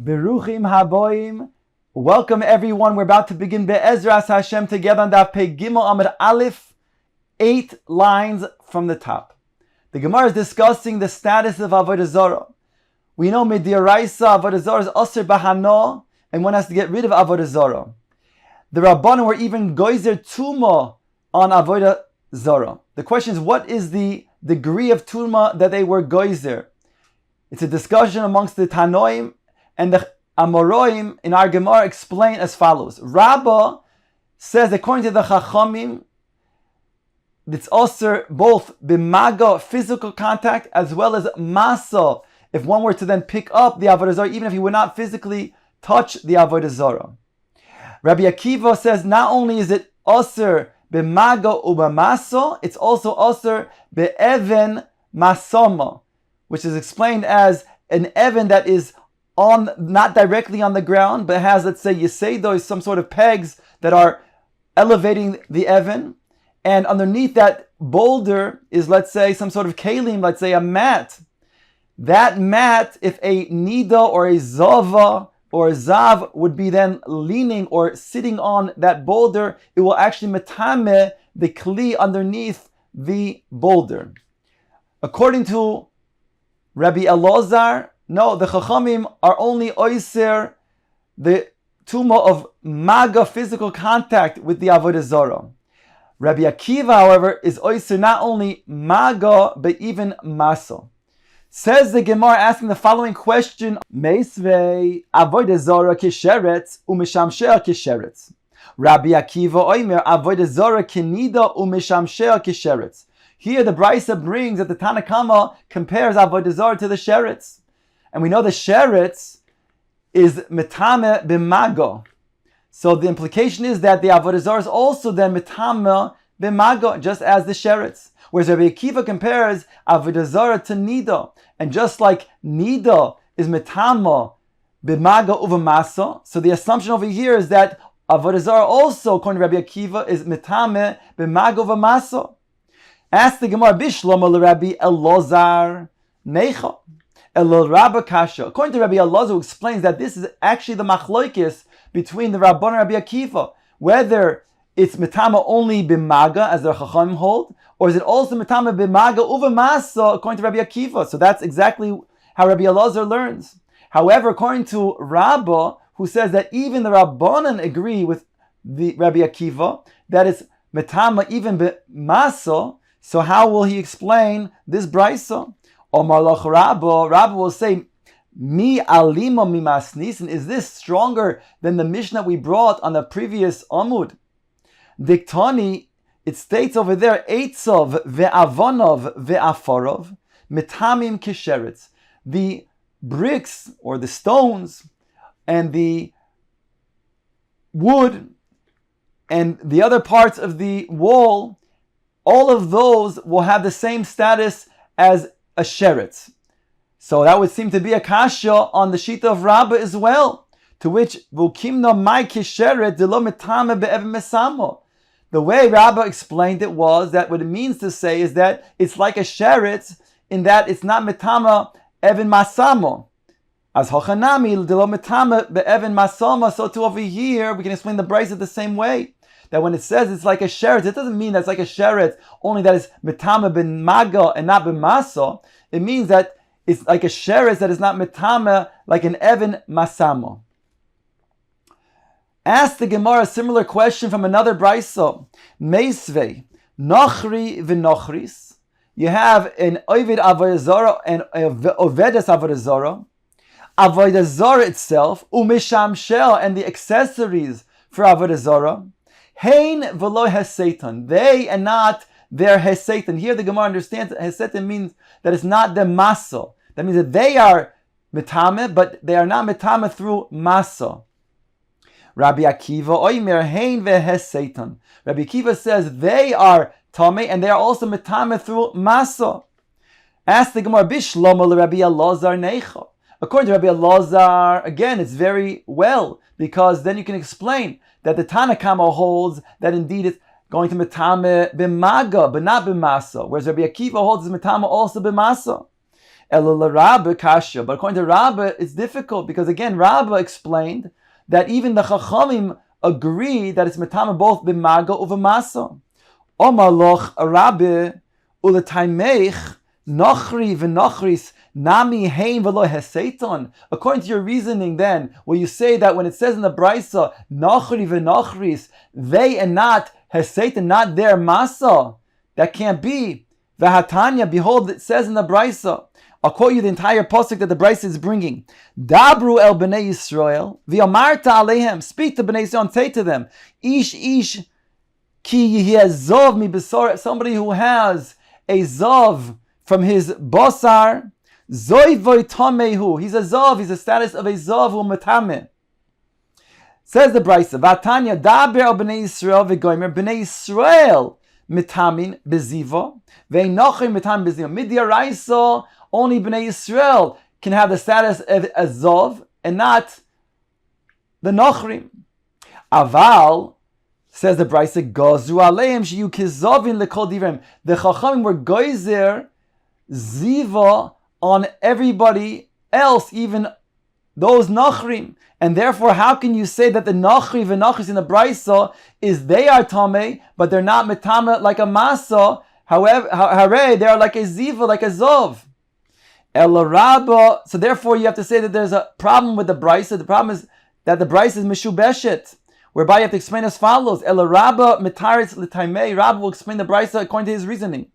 Beruchim haboim. Welcome everyone. We're about to begin Be'ezras Hashem together on Daf Pei Gimel Amud Aleph, 8 lines from the top. The Gemara is discussing the status of Avodah Zarah. We know Midiraisa Avodah Zarah is Aser Bahano, and one has to get rid of Avodah Zarah. The Rabbanan were even Goizer Tuma on Avodah Zarah. The question is, what is the degree of Tuma that they were Goizer? It's a discussion amongst the Tanoim, and the Amoroim in our Gemara explain as follows. Rabbah says, according to the Chachamim, it's also both bimaga, physical contact, as well as masa, if one were to then pick up the Avodah Zarah, even if he would not physically touch the Avodah Zarah. Rabbi Akiva says, not only is it aser bimaga ubamasa, it's also aser be'even masama, which is explained as an even that is on, not directly on the ground, but has, let's say, yeseido, some sort of pegs that are elevating the even, and underneath that boulder is, let's say, some sort of kalim, let's say a mat. That mat, if a nida or a zava or a zav would be then leaning or sitting on that boulder, it will actually metame the kli underneath the boulder. According to Rabbi Elazar, no, the Chachamim are only oiser the tuma of maga, physical contact with the Avodah Zarah. Rabbi Akiva, however, is oiser not only maga, but even maso. Says the Gemara asking the following question: Meisvei Avodah Zarah kisheretz u'mishamshea kisheretz. Rabbi Akiva oimer Avodah Zarah kinida u'mishamshea kisheretz. Here the Brisa brings that the Tanakama compares Avodah Zarah to the sheretz. And we know the sheretz is metame b'mago. So the implication is that the Avodah Zarah is also then metame b'mago, just as the sheretz. Whereas Rabbi Akiva compares Avodah Zarah to nida. And just like nida is metame b'mago uvamasa, so the assumption over here is that Avodah Zarah also, according to Rabbi Akiva, is metame b'mago uvamasa. Ask the Gemara, Bishlomo l'Rabbi Elazar Necha. Elorabba Kasha. According to Rabbi Elazar, who explains that this is actually the machloikis between the Rabban and Rabbi Akiva, whether it's metama only bimaga, as the Chachamim hold, or is it also metama bimaga uvamasa, according to Rabbi Akiva. So that's exactly how Rabbi Elazar learns. However, according to Rabbah, who says that even the Rabbanan agree with the Rabbi Akiva, that it's metama even bimasa, so how will he explain this brisa? Omar lach Rabbah will say, Mi alima mi masnisin, is this stronger than the Mishnah we brought on the previous Amud? Diktani, it states over there, Eitzov ve'avonov ve'afarov, metamim kisheretz. The bricks or the stones and the wood and the other parts of the wall, all of those will have the same status as a sheretz. So that would seem to be a kasha on the shita of Rabbah as well, to which v'ukimna mai kisheret delo metame be'ev mesamo. The way Rabbah explained it was that what it means to say is that it's like a sheretz in that it's not metama even masamo. As hochanami delo metame be'even masamo, so too over here we can explain the brisa the same way. That when it says it's like a sheretz, it doesn't mean that it's like a sheretz, only that it's metame ben maga and not ben maso. It means that it's like a sheretz that is not metame, like an even masamo. Ask the Gemara a similar question from another brisa. Meisvei, nochri v'nochris. You have an ovid avodah zarah and ovedes avodah zarah. Avodah zarah itself, u'mishamshel, and the accessories for avodah zarah. Hein v'lo hesetan. They and not their hesetan. Here the Gemara understands that hesetan means that it's not the maso. That means that they are metame, but they are not metame through maso. Rabbi Akiva oimer hein vehesetan. Rabbi Akiva says they are tame and they are also metame through maso. Ask the Gemara, Bishlomo l'Rabbi Elazar Necha. According to Rabbi Elazar, again, it's very well, because then you can explain that the Tanakama holds that indeed it's going to metame b'maga, but not b'masa, whereas Rabbi Akiva holds it's metame also b'masa. Ela Rabba kasha. But according to Rabba, it's difficult because again, Rabba explained that even the Chachamim agree that it's metame both b'maga or b'masa. Omar loch Rabbi uletaimeich nochri v'nochris nami hein v'lo heseiton. According to your reasoning, then, where you say that when it says in the Brisa nochri v'nochris, they and not heseiton, not their masa, that can't be. V'hatanya, behold, it says in the Brisa. I'll quote you the entire pasuk that the Brisa is bringing. Dabru el bnei Yisrael v'yamarta aleihem. Speak to bnei Yisrael and say to them, Ish ki yihazov mi besor. Somebody who has a zav from his basar, zoy voy tamehu. He's a zav. He's a status of a zav who metame. Says the Brisa, Vatanya daber el bnei Yisrael v'goymer bnei Yisrael mitamin beziva ve'nochim mitamin beziva. Midyaraisa. Only Bnei Yisrael can have the status of a Zov and not the Nochrim. Aval, says the Brisa, Gozru Aleim Shiyu Kizovin Lekol Divrem. The Chachamim were Goizer Ziva on everybody else, even those Nochrim. And therefore, how can you say that the Nochri v'Nochris in the Brisa is they are Tameh, but they're not Metame like a Masa? However, they are like a Ziva, like a Zov. El Rabba, so therefore you have to say that there's a problem with the Brisa. The problem is that the Brisa is Meshubeshet, whereby you have to explain as follows. El Rabba mitaris l'taimei. Rabba will explain the Brisa according to his reasoning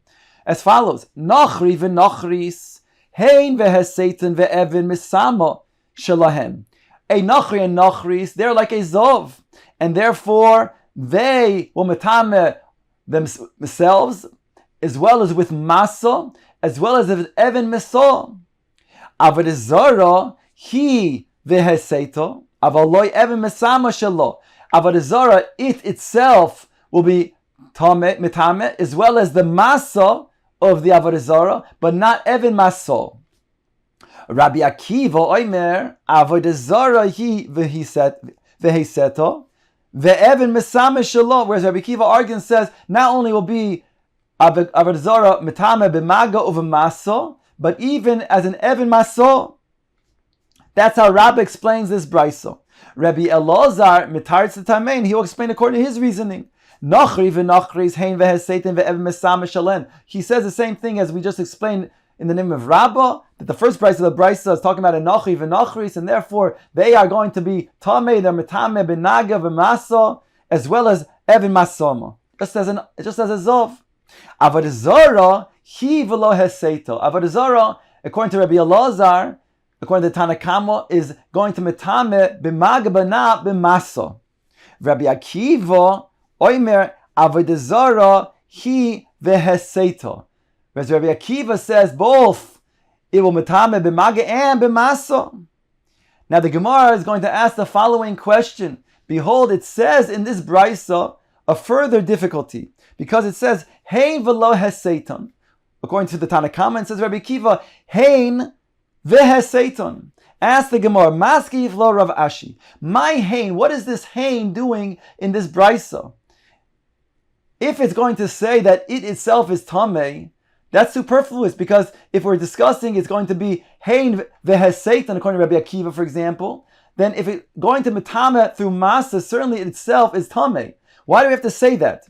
as follows. Nochri v'nochris, hein v'heseitan v'evin misama shalahem. A Nochri and Nochris, they're like a Zov, and therefore they will metame themselves as well as with Masa, as well as Evan Mesor. Avad Zara, he v'heseito, avaloi Evan Mesama shelo. Avad Zara, it itself will be metame, as well as the Masa of the Avad Zara, but not Evan Maso. Rabbi Akiva oimer, Avad Zara, he v'heseto, ve'evan Mesama shelo. Whereas Rabbi Akiva argues and says, not only will be Avad Zara metame b'maga over maso, but even as an Evan maso. That's how Rabbi explains this brayso. Rabbi Elazar mitaritz l'tamein, he will explain according to his reasoning. Nochri v'nochris hein v'heseitin v'evan mesama shalen. He says the same thing as we just explained in the name of Rabbah, that the first brayso of the brayso is talking about a nochri v'nochris, and therefore they are going to be tamei, they're metame b'naga v'maso, as well as Evan masoma, just as a zov. Avad Zara, he v'lo heseito. Avad Zara, according to Rabbi Elazar, according to Tanakama, is going to metame b'maga b'na b'maso. Rabbi Akiva oimer Avad Zara, he v'heseito. Whereas Rabbi Akiva says both, it will metame b'maga and b'maso. Now the Gemara is going to ask the following question. Behold, it says in this brayso a further difficulty, because it says hein v'lo heseiton. According to the Tanakama, it says Rabbi Akiva hein v'heseiton. Ask the Gemara, maski v'lo Rav Ashi, my hein, what is this hein doing in this brayso? If it's going to say that it itself is tamei, that's superfluous, because if we're discussing it's going to be hein v'heseiton according to Rabbi Akiva, for example, then if it's going to metame through masa, certainly it itself is tamei. Why do we have to say that?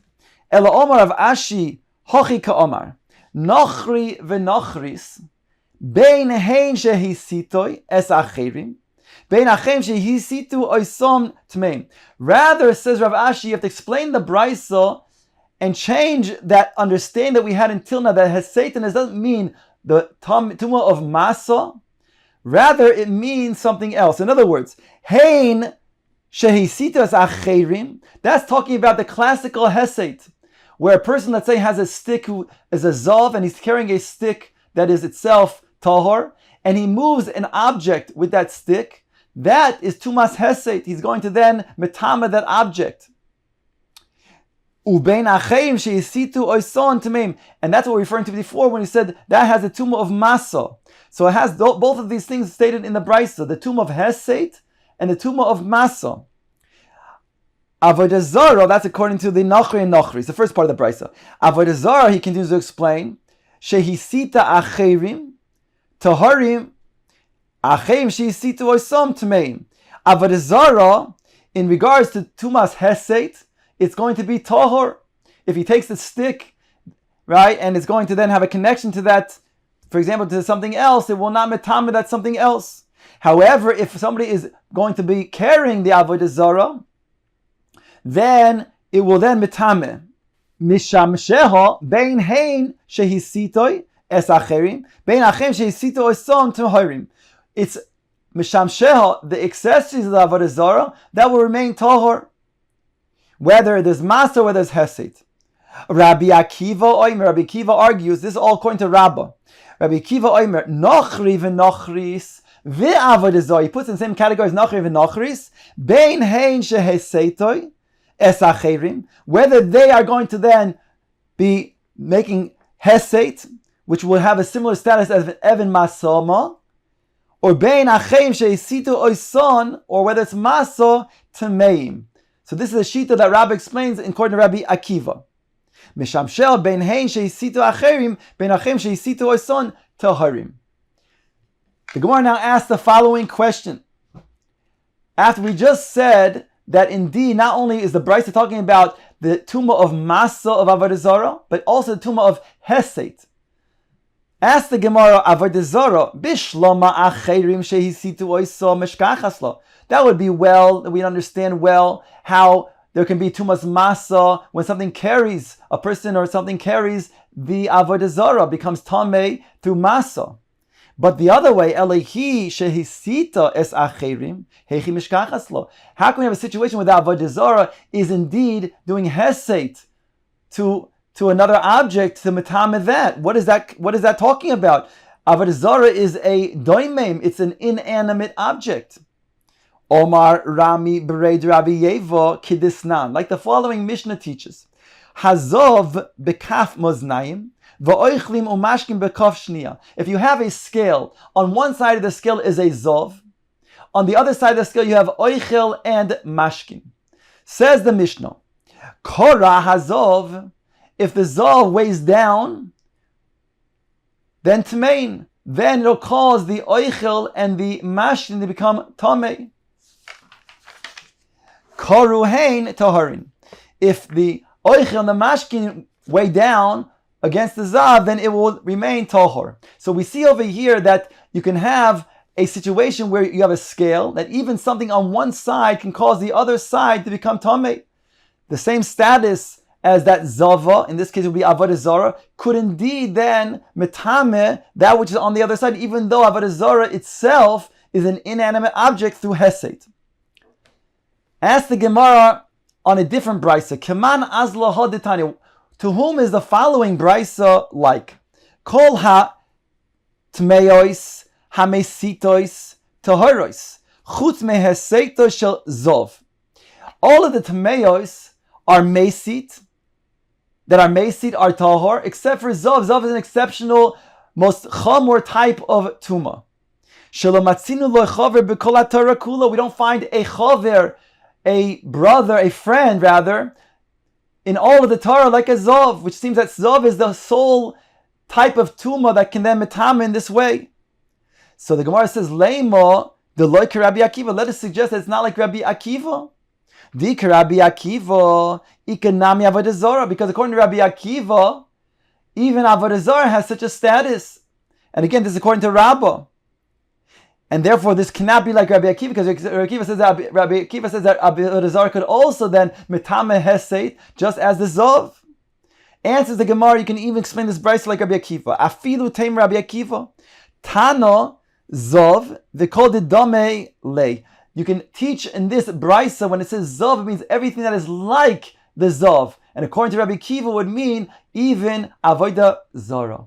Ela Omar of Ashi Hochi Ka Nochri v'Nochris Bein Hein Shehisitoi Es Acherim Bein Achem Shehisitu Oisom Tmeim. Rather, says Rav Ashi, you have to explain the Brisa and change that understanding that we had until now, that Satan doesn't mean the Tumah of Masa. Rather, it means something else. In other words, Hein Shehisitu Es Acherim, that's talking about the classical Hesed, where a person, let's say, has a stick who is a zav, and he's carrying a stick that is itself tahor, and he moves an object with that stick, that is tumas hesed. He's going to then metama that object. Ubein acheim sheisitu oison tamim, and that's what we're referring to before when he said that has a tumah of masa. So it has both of these things stated in the brayso, the tumah of hesed and the tumah of masa. Avodah Zarah, that's according to the Nochri and Nochri, the first part of the Brisa. Avodah Zarah, he continues to explain, Shehisita Acherim, taharim. Achim sheisitu osam tameim. Avodah Zarah, in regards to tumas hesed, it's going to be tahor. If he takes the stick, right, and it's going to then have a connection to that, for example, to something else, it will not metame that something else. However, if somebody is going to be carrying the avodah zarah, then it will then metame. Mishamsheha bein hein shehisitoi es acherim bein achem shehisito osom taharim. It's mishamsheha, the accessories of the avodah zarah, that will remain tahor, whether there's masa or whether there's hesed. Rabbi Akiva argues, this is all according to Rabbah. Rabbi Akiva Oimer, Nochri v'nochris v'avodah zarah. He puts in the same category as Nochri v'nochris. Bein hein sheheseitoi es acherim. Whether they are going to then be making hesed, which will have a similar status as an Evan Masoma, or bein achem shehesitu oison, or whether it's Maso Tameim. So this is a shita that Rabbah explains according to Rabbi Akiva. Mishamshel bein hein sheisitu acherim bein achem sheisitu oison taharim. The Gemara now asks the following question. After we just said that indeed not only is the Brisa talking about the tumah of masa of avodah zarah, but also the tumah of hesed. Ask the Gemara, avodah zarah bishlama acherim shehisitu oison meshkachaslo. That would be well, we understand well how there can be tumas masa when something carries, a person or something carries the avodah zarah, becomes tamei through masa. But the other way, elehi shehisita es acherim hechi mishkachaslo. How can we have a situation where the avodah zarah is indeed doing hesed to another object to metame that? What is that talking about? Avodah zarah is a doimem, it's an inanimate object. Omar Rami Bereid Rabbi Yeva Kidisnan, like the following Mishnah teaches: Hazov bekaf moznaim va'oichlim umashkim bekaf shniya. If you have a scale, on one side of the scale is a zov, on the other side of the scale you have oichel and mashkim. Says the Mishnah, Kora hazov. If the zov weighs down, then tmein, then it'll cause the oichel and the mashkim to become tamei. Koruhain taharin. If the oichel and the mashkin weigh down against the zav, then it will remain tahor. So we see over here that you can have a situation where you have a scale, that even something on one side can cause the other side to become tamei. The same status as that zava, in this case it would be avodah zarah, could indeed then metame that which is on the other side, even though avodah zarah itself is an inanimate object through hesed. Ask the Gemara on a different brisa. Keman azla haditani. To whom is the following brisa like? Kol ha tmeois hamesitois taharos chutz meheseito shel zov. All of the tmeois are mesit, that are mesit are tahor, except for zov. Zov is an exceptional, most chamor type of tuma. Shalomatzinu lo chaver b'kol haTorah kula. We don't find a chaver, a brother, a friend rather, in all of the Torah like a Zov, which seems that Zov is the sole type of Tumah that can then metame in this way. So the Gemara says, Leimo, the loy Rabbi Akiva. Let us suggest that it's not like Rabbi Akiva. Di Rabbi Akiva, ikanami avodah zarah, because according to Rabbi Akiva, even avodah zarah has such a status. And again, this is according to Rabbah. And therefore, this cannot be like Rabbi Akiva, because Rabbi Akiva says that avodah zarah could also then metame hesed, just as the zov. Answers the Gemara, you can even explain this brisa like Rabbi Akiva. Afilu teim Rabbi Akiva, Tano zov v'kol didame lei. You can teach in this brisa when it says zov, it means everything that is like the zov, and according to Rabbi Akiva, would mean even avodah zarah.